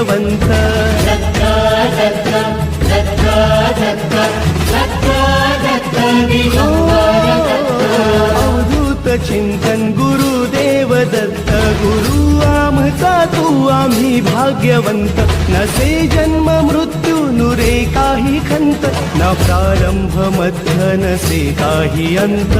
भाग्यवंत अवधूत चिंतन गुरुदेव दत्त गुरु आमचा तू आम्ही भाग्यवंत नसे जन्म मृत्यू नुरे काही खंत न प्रारंभ मध्य नसे काही अंत